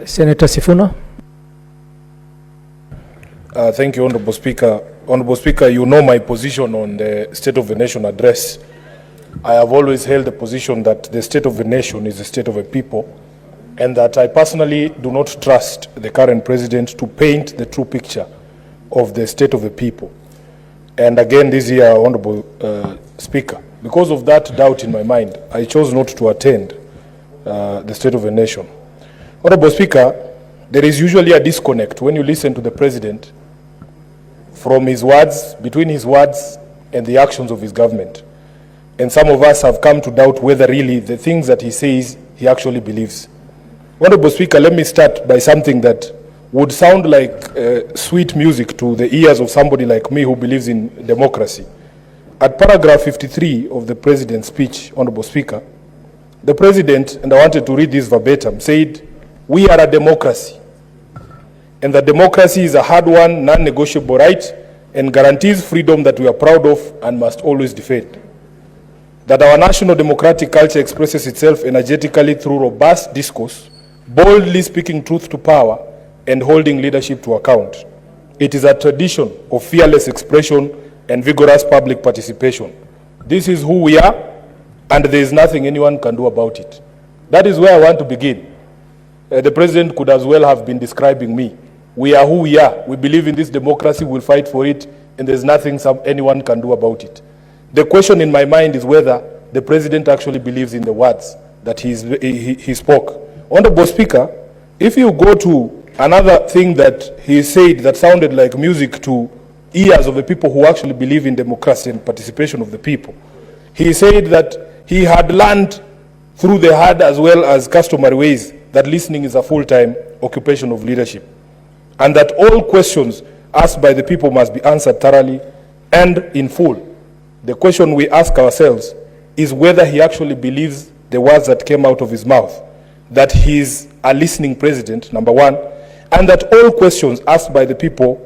Senator Sofuna. Thank you, Honorable Speaker. Honorable Speaker, you know my position on the State of the Nation address. I have always held the position that the state of the nation is the state of a people, and that I personally do not trust the current president to paint the true picture of the state of the people. And again this year, Honorable Speaker, because of that doubt in my mind, I chose not to attend the State of the Nation. Honorable Speaker, there is usually a disconnect when you listen to the president from his words, between his words and the actions of his government. And some of us have come to doubt whether really the things that he says he actually believes. Honorable Speaker, let me start by something that would sound like sweet music to the ears of somebody like me who believes in democracy. At paragraph 53 of the president's speech, Honorable Speaker, the president, and I wanted to read this verbatim, said, "We are a democracy, and the democracy is a hard-won, non-negotiable right and guarantees freedom that we are proud of and must always defend. That our national democratic culture expresses itself energetically through robust discourse, boldly speaking truth to power, and holding leadership to account. It is a tradition of fearless expression and vigorous public participation. This is who we are, and there is nothing anyone can do about it." That is where I want to begin. The president could as well have been describing me. We are who we are. We believe in this democracy, we'll fight for it, and there's nothing anyone can do about it. The question in my mind is whether the president actually believes in the words that he spoke. Honorable Speaker, if you go to another thing that he said that sounded like music to ears of the people who actually believe in democracy and participation of the people, he said that he had learned through the hard as well as customary ways that listening is a full-time occupation of leadership, and that all questions asked by the people must be answered thoroughly and in full. The question we ask ourselves is whether he actually believes the words that came out of his mouth, that he is a listening president, number one, and that all questions asked by the people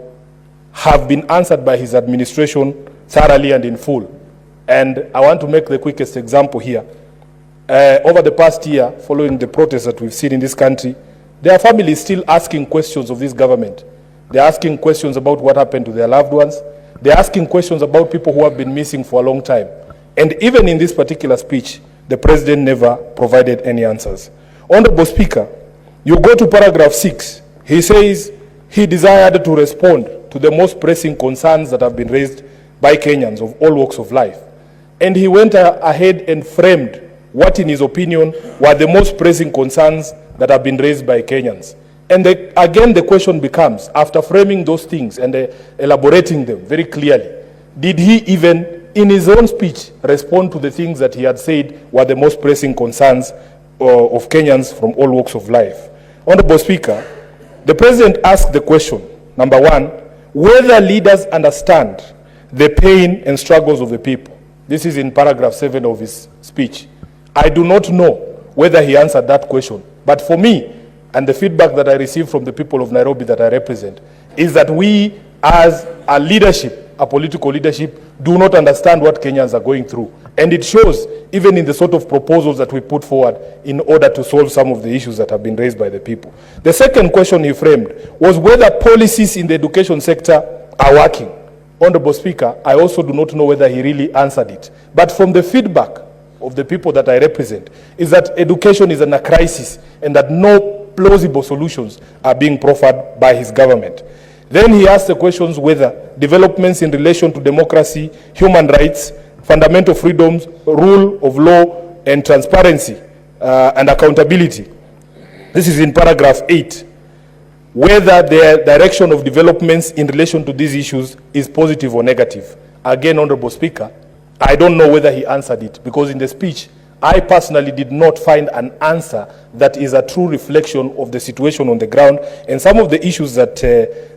have been answered by his administration thoroughly and in full. And I want to make the quickest example here. Over the past year, following the protests that we've seen in this country, there are families still asking questions of this government. They're asking questions about what happened to their loved ones. They're asking questions about people who have been missing for a long time. And even in this particular speech, the president never provided any answers. Honorable Speaker, you go to paragraph 6. He says he desired to respond to the most pressing concerns that have been raised by Kenyans of all walks of life. And he went ahead and framed what, in his opinion, were the most pressing concerns that have been raised by Kenyans. And again, the question becomes, after framing those things and elaborating them very clearly, did he even, in his own speech, respond to the things that he had said were the most pressing concerns of Kenyans from all walks of life? Honorable Speaker, the president asked the question, number one, whether leaders understand the pain and struggles of the people. This is in paragraph 7 of his speech. I do not know whether he answered that question, but for me, and the feedback that I received from the people of Nairobi that I represent, is that we as a leadership, a political leadership, do not understand what Kenyans are going through. And it shows even in the sort of proposals that we put forward in order to solve some of the issues that have been raised by the people. The second question he framed was whether policies in the education sector are working. Honorable Speaker, I also do not know whether he really answered it. But from the feedback of the people that I represent is that education is in a crisis and that no plausible solutions are being proffered by his government. Then he asked the questions whether developments in relation to democracy, human rights, fundamental freedoms, rule of law, and transparency and accountability. This is in paragraph 8. Whether the direction of developments in relation to these issues is positive or negative. Again, Honorable Speaker, I don't know whether he answered it, because in the speech, I personally did not find an answer that is a true reflection of the situation on the ground, and some of the issues that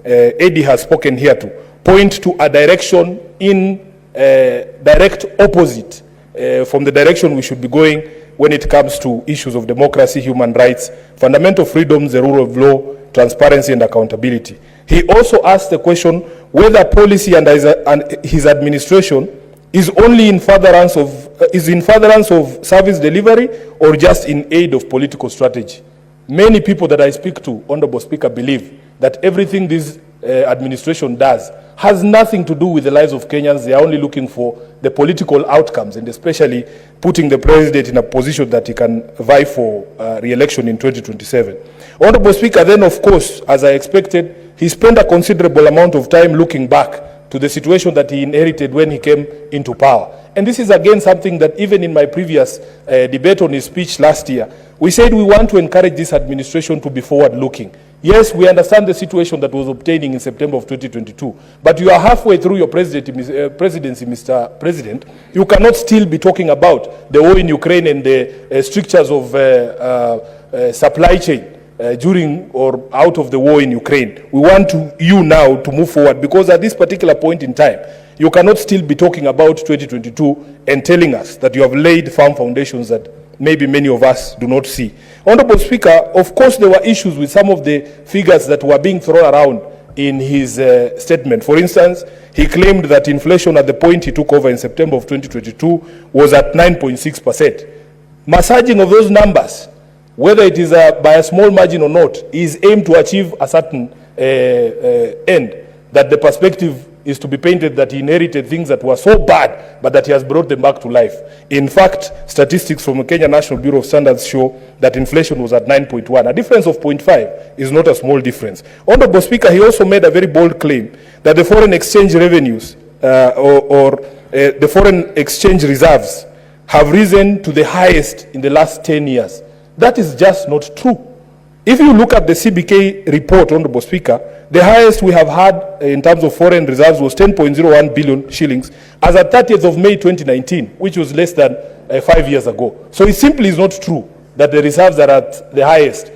Eddie has spoken here to point to a direction in direct opposite from the direction we should be going when it comes to issues of democracy, human rights, fundamental freedoms, the rule of law, transparency and accountability. He also asked the question whether policy and his administration is only in furtherance of service delivery or just in aid of political strategy. Many people that I speak to, Honorable Speaker, believe that everything this administration does has nothing to do with the lives of Kenyans. They are only looking for the political outcomes, and especially putting the president in a position that he can vie for re-election in 2027. Honorable Speaker, then of course, as I expected, he spent a considerable amount of time looking back to the situation that he inherited when he came into power. And this is again something that even in my previous debate on his speech last year, we said we want to encourage this administration to be forward-looking. Yes, we understand the situation that was obtaining in September of 2022, but you are halfway through your presidency, Mr. President. You cannot still be talking about the war in Ukraine and the strictures of supply chain during or out of the war in Ukraine. We want you now to move forward, because at this particular point in time, you cannot still be talking about 2022 and telling us that you have laid firm foundations that maybe many of us do not see. Honorable Speaker, of course there were issues with some of the figures that were being thrown around in his statement. For instance, he claimed that inflation at the point he took over in September of 2022 was at 9.6%. Massaging of those numbers, whether it is by a small margin or not, is aimed to achieve a certain end, that the perspective is to be painted that he inherited things that were so bad, but that he has brought them back to life. In fact, statistics from the Kenya National Bureau of Standards show that inflation was at 9.1. A difference of 0.5 is not a small difference. Honorable Speaker, he also made a very bold claim that the foreign exchange revenues the foreign exchange reserves have risen to the highest in the last 10 years. That is just not true. If you look at the CBK report, Honorable Speaker, the highest we have had in terms of foreign reserves was 10.01 billion shillings as at 30th of May 2019, which was less than 5 years ago. So it simply is not true that the reserves are at the highest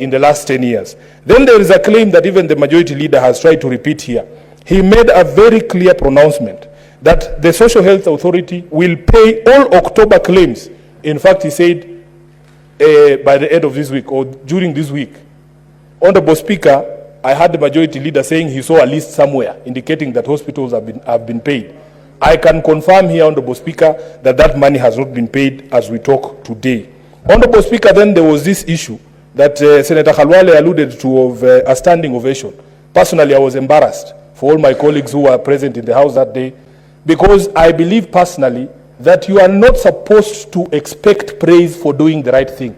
in the last 10 years. Then there is a claim that even the majority leader has tried to repeat here. He made a very clear pronouncement that the Social Health Authority will pay all October claims. In fact, he said by the end of this week or during this week. Honorable Speaker, I heard the majority leader saying he saw a list somewhere indicating that hospitals have been paid. I can confirm here, Honorable Speaker, that that money has not been paid as we talk today. Honorable Speaker, then there was this issue that Senator Khalwale alluded to of a standing ovation. Personally, I was embarrassed for all my colleagues who were present in the House that day, because I believe personally that you are not supposed to expect praise for doing the right thing.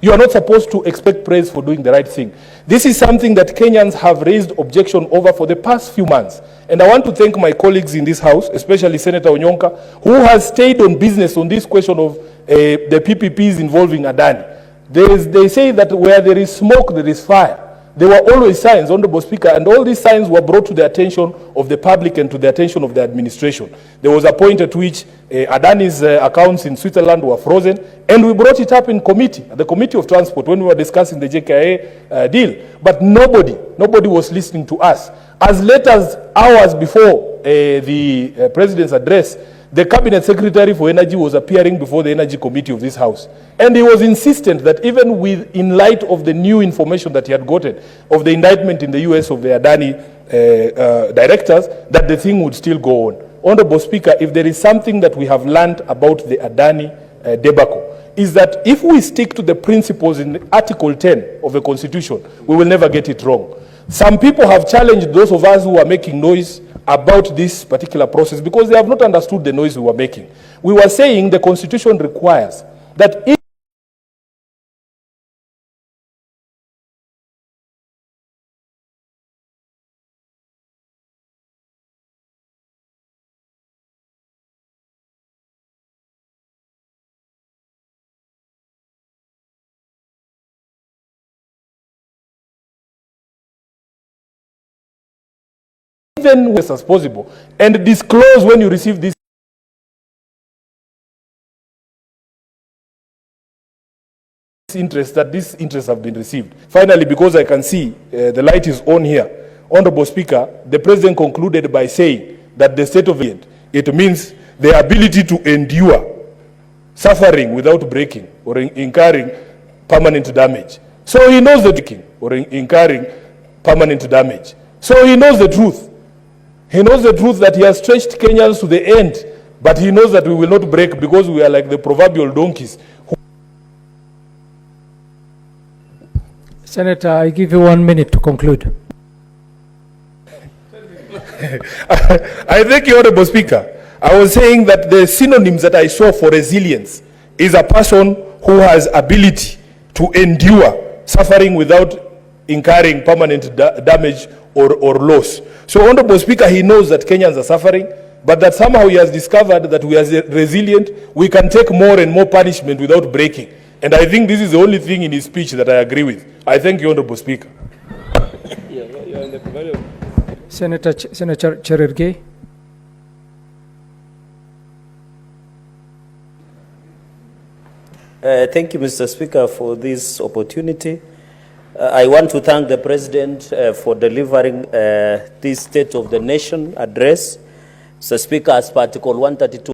You are not supposed to expect praise for doing the right thing. This is something that Kenyans have raised objection over for the past few months. And I want to thank my colleagues in this House, especially Senator Onyonka, who has stayed on business on this question of the PPPs involving Adani. They say that where there is smoke, there is fire. There were always signs, Honorable Speaker, and all these signs were brought to the attention of the public and to the attention of the administration. There was a point at which Adani's accounts in Switzerland were frozen, and we brought it up in committee, the Committee of Transport, when we were discussing the JKIA deal. But nobody was listening to us. As late as hours before the President's address, the Cabinet Secretary for Energy was appearing before the Energy Committee of this House. And he was insistent that even in light of the new information that he had gotten of the indictment in the US of the Adani directors, that the thing would still go on. Honorable Speaker, if there is something that we have learned about the Adani debacle, is that if we stick to the principles in Article 10 of the Constitution, we will never get it wrong. Some people have challenged those of us who are making noise about this particular process because they have not understood the noise we were making. We were saying the Constitution requires that if even as possible, and disclose when you receive this interest, that these interests have been received. Finally, because I can see the light is on here, Honorable Speaker, the President concluded by saying that the state of it means the ability to endure suffering without breaking or incurring permanent damage. So he knows the breaking or incurring permanent damage. So he knows the truth. He knows the truth that he has stretched Kenyans to the end, but he knows that we will not break because we are like the proverbial donkeys. Senator, I give you 1 minute to conclude. I thank you, Honorable Speaker. I was saying that the synonyms that I saw for resilience is a person who has ability to endure suffering without incurring permanent damage or loss. So, Honorable Speaker, he knows that Kenyans are suffering, but that somehow he has discovered that we are resilient, we can take more and more punishment without breaking. And I think this is the only thing in his speech that I agree with. I thank you, Honorable Speaker. Senator Cherargei. Thank you, Mr. Speaker, for this opportunity. I want to thank the President for delivering this State of the Nation address. Mr. Speaker, as per Article 132